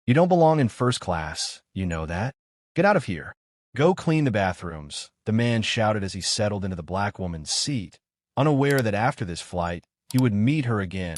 You don't belong in first class, you know that? Get out of here. Go clean the bathrooms, the man shouted as he settled into the black woman's seat, unaware that after this flight, he would meet her again,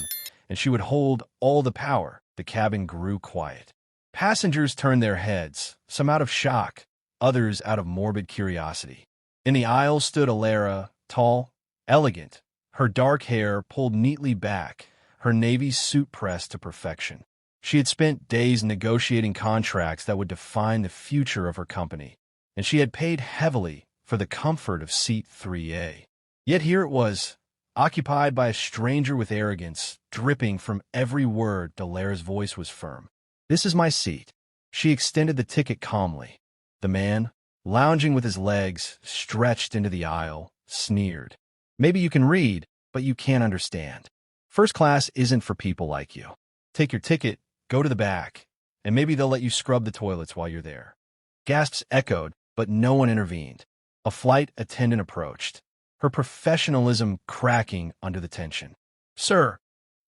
and she would hold all the power. The cabin grew quiet. Passengers turned their heads, some out of shock, others out of morbid curiosity. In the aisle stood Alara, tall, elegant, her dark hair pulled neatly back, her navy suit pressed to perfection. She had spent days negotiating contracts that would define the future of her company, and she had paid heavily for the comfort of seat 3A. Yet here it was, occupied by a stranger with arrogance, dripping from every word. Alara's voice was firm. "This is my seat." She extended the ticket calmly. The man, lounging with his legs stretched into the aisle, sneered. "Maybe you can read, but you can't understand. First class isn't for people like you. Take your ticket, go to the back, and maybe they'll let you scrub the toilets while you're there." Gasps echoed, but no one intervened. A flight attendant approached, her professionalism cracking under the tension. "Sir,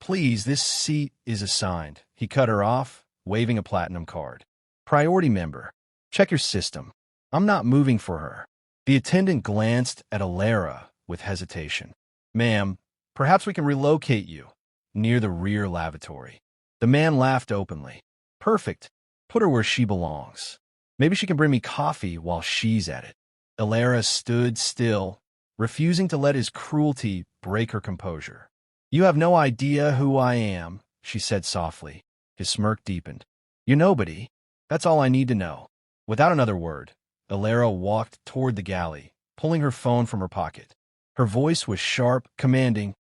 please, this seat is assigned." He cut her off, waving a platinum card. "Priority member. Check your system. I'm not moving for her." The attendant glanced at Alara with hesitation. "Ma'am, perhaps we can relocate you near the rear lavatory." The man laughed openly. "Perfect. Put her where she belongs. Maybe she can bring me coffee while she's at it." Alara stood still, refusing to let his cruelty break her composure. "You have no idea who I am," she said softly. His smirk deepened. "You're nobody. That's all I need to know." Without another word, Alara walked toward the galley, pulling her phone from her pocket. Her voice was sharp, commanding,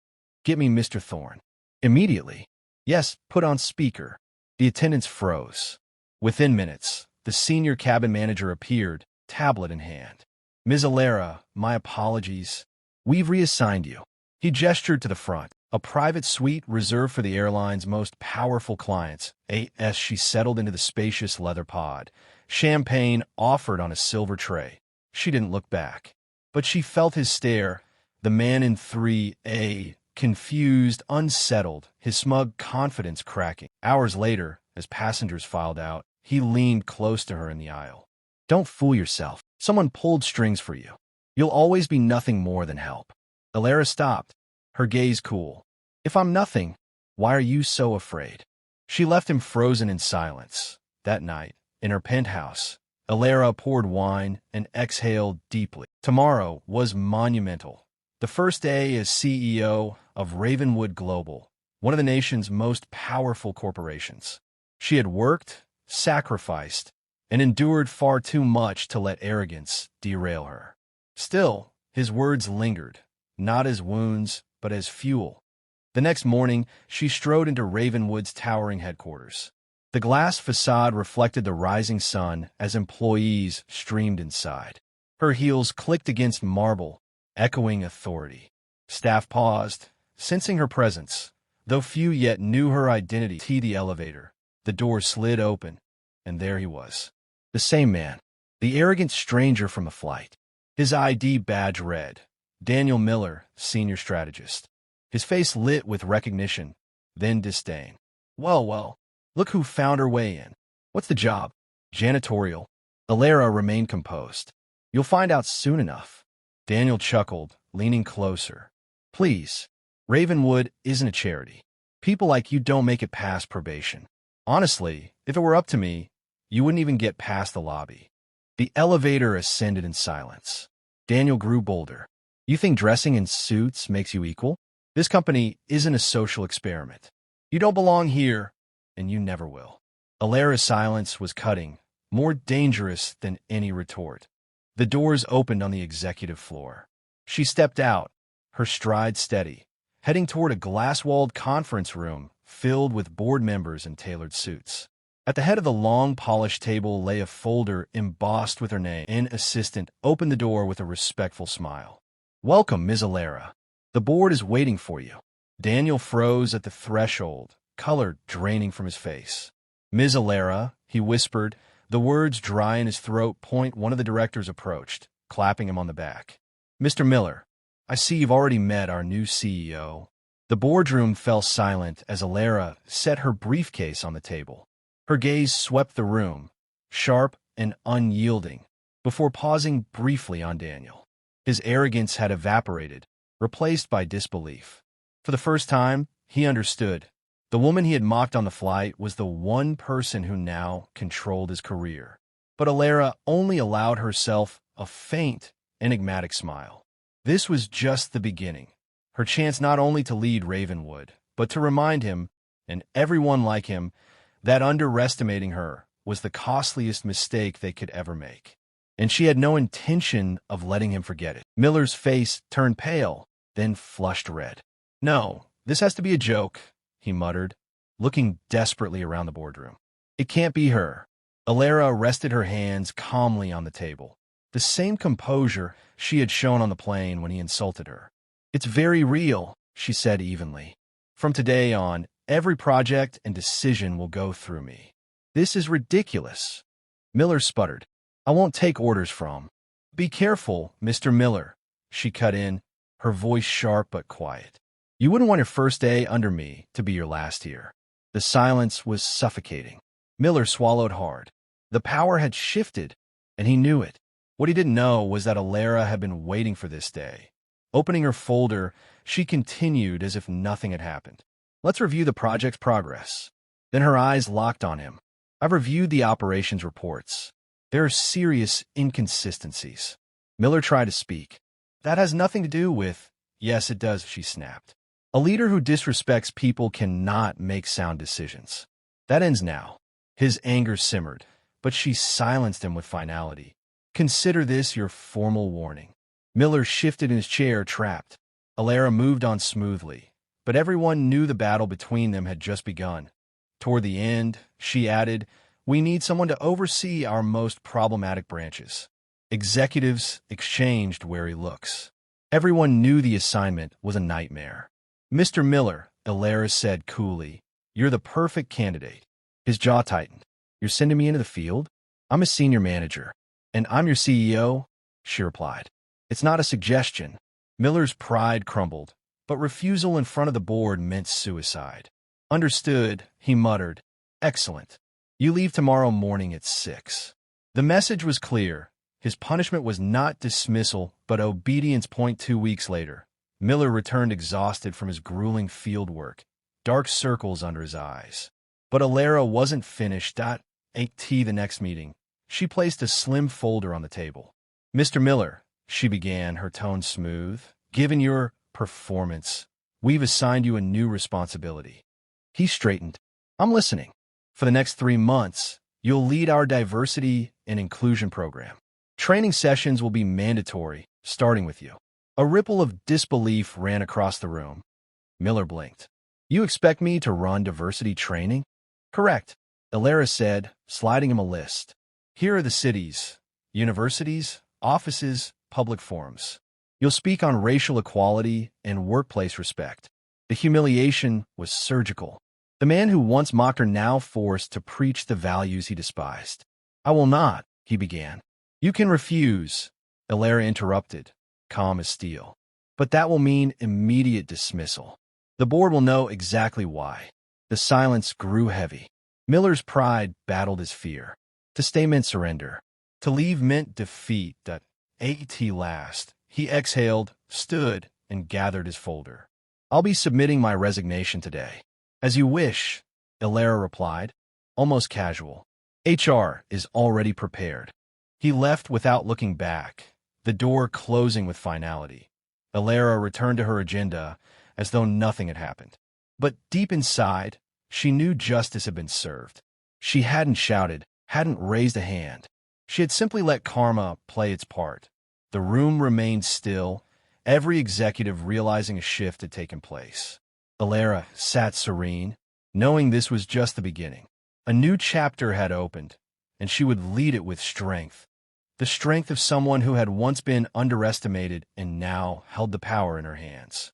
"Get me Mr. Thorne. Immediately." "Yes, put on speaker." The attendants froze. Within minutes, the senior cabin manager appeared, tablet in hand. "Ms. Alara, my apologies. We've reassigned you." He gestured to the front, a private suite reserved for the airline's most powerful clients. As she settled into the spacious leather pod, champagne offered on a silver tray. She didn't look back, but she felt his stare. The man in 3A, confused, unsettled, his smug confidence cracking. Hours later, as passengers filed out, he leaned close to her in the aisle. "Don't fool yourself. Someone pulled strings for you. You'll always be nothing more than help." Alara stopped, her gaze cool. "If I'm nothing, why are you so afraid?" She left him frozen in silence. That night, in her penthouse, Alara poured wine and exhaled deeply. Tomorrow was monumental. The first day as CEO of Ravenwood Global, one of the nation's most powerful corporations. She had worked, sacrificed, and endured far too much to let arrogance derail her. Still, his words lingered, not as wounds, but as fuel. The next morning, she strode into Ravenwood's towering headquarters. The glass facade reflected the rising sun as employees streamed inside. Her heels clicked against marble, echoing authority. Staff paused, sensing her presence, though few yet knew her identity. The elevator. The door slid open, and there he was. The same man, the arrogant stranger from the flight. His ID badge read, Daniel Miller, Senior Strategist. His face lit with recognition, then disdain. Well, look who found her way in. What's the job?" "Janitorial." Alara remained composed. "You'll find out soon enough." Daniel chuckled, leaning closer. "Please, Ravenwood isn't a charity. People like you don't make it past probation. Honestly, if it were up to me, you wouldn't even get past the lobby." The elevator ascended in silence. Daniel grew bolder. "You think dressing in suits makes you equal? This company isn't a social experiment. You don't belong here, and you never will." Alara's silence was cutting, more dangerous than any retort. The doors opened on the executive floor. She stepped out, her stride steady, heading toward a glass-walled conference room filled with board members in tailored suits. At the head of the long, polished table lay a folder embossed with her name. An assistant opened the door with a respectful smile. "Welcome, Ms. Alara. The board is waiting for you." Daniel froze at the threshold, color draining from his face. "Ms. Alara," he whispered, the words dry in his throat. One of the directors approached, clapping him on the back. "Mr. Miller, I see you've already met our new CEO." The boardroom fell silent as Alara set her briefcase on the table. Her gaze swept the room, sharp and unyielding, before pausing briefly on Daniel. His arrogance had evaporated, replaced by disbelief. For the first time, he understood. The woman he had mocked on the flight was the one person who now controlled his career. But Alara only allowed herself a faint, enigmatic smile. This was just the beginning. Her chance not only to lead Ravenwood, but to remind him, and everyone like him, that underestimating her was the costliest mistake they could ever make. And she had no intention of letting him forget it. Miller's face turned pale, then flushed red. "No, this has to be a joke," he muttered, looking desperately around the boardroom. "It can't be her." Alara rested her hands calmly on the table, the same composure she had shown on the plane when he insulted her. "It's very real," she said evenly. "From today on, every project and decision will go through me." "This is ridiculous." Miller sputtered. "I won't take orders from." "Be careful, Mr. Miller," she cut in, her voice sharp but quiet. "You wouldn't want your first day under me to be your last here." The silence was suffocating. Miller swallowed hard. The power had shifted, and he knew it. What he didn't know was that Alara had been waiting for this day. Opening her folder, she continued as if nothing had happened. "Let's review the project's progress." Then her eyes locked on him. "I've reviewed the operations reports. There are serious inconsistencies." Miller tried to speak. "That has nothing to do with—" "Yes, it does," she snapped. "A leader who disrespects people cannot make sound decisions. That ends now." His anger simmered, but she silenced him with finality. "Consider this your formal warning." Miller shifted in his chair, trapped. Alara moved on smoothly, but everyone knew the battle between them had just begun. Toward the end, she added, "We need someone to oversee our most problematic branches." Executives exchanged wary looks. Everyone knew the assignment was a nightmare. "Mr. Miller," Alara said coolly, "you're the perfect candidate." His jaw tightened. "You're sending me into the field? I'm a senior manager." "And I'm your CEO," she replied. "It's not a suggestion." Miller's pride crumbled, but refusal in front of the board meant suicide. "Understood," he muttered. "Excellent. You leave tomorrow morning at 6. The message was clear. His punishment was not dismissal, but obedience. 2 weeks later, Miller returned exhausted from his grueling field work, dark circles under his eyes. But Alara wasn't finished. At 8 the next meeting, she placed a slim folder on the table. "Mr. Miller," she began, her tone smooth, "given your performance, we've assigned you a new responsibility." He straightened. "I'm listening. For the next 3 months, you'll lead our diversity and inclusion program. Training sessions will be mandatory, starting with you." A ripple of disbelief ran across the room. Miller blinked. "You expect me to run diversity training?" "Correct," Alara said, sliding him a list. "Here are the cities, universities, offices, public forums. You'll speak on racial equality and workplace respect." The humiliation was surgical. The man who once mocked her now forced to preach the values he despised. "I will not," he began. "You can refuse," Alara interrupted, calm as steel. "But that will mean immediate dismissal. The board will know exactly why." The silence grew heavy. Miller's pride battled his fear. To stay meant surrender. To leave meant defeat. At last, he exhaled, stood, and gathered his folder. "I'll be submitting my resignation today." "As you wish," Alara replied, almost casual. "HR is already prepared." He left without looking back, the door closing with finality. Alara returned to her agenda as though nothing had happened. But deep inside, she knew justice had been served. She hadn't shouted, hadn't raised a hand. She had simply let karma play its part. The room remained still, every executive realizing a shift had taken place. Alara sat serene, knowing this was just the beginning. A new chapter had opened, and she would lead it with strength. The strength of someone who had once been underestimated and now held the power in her hands.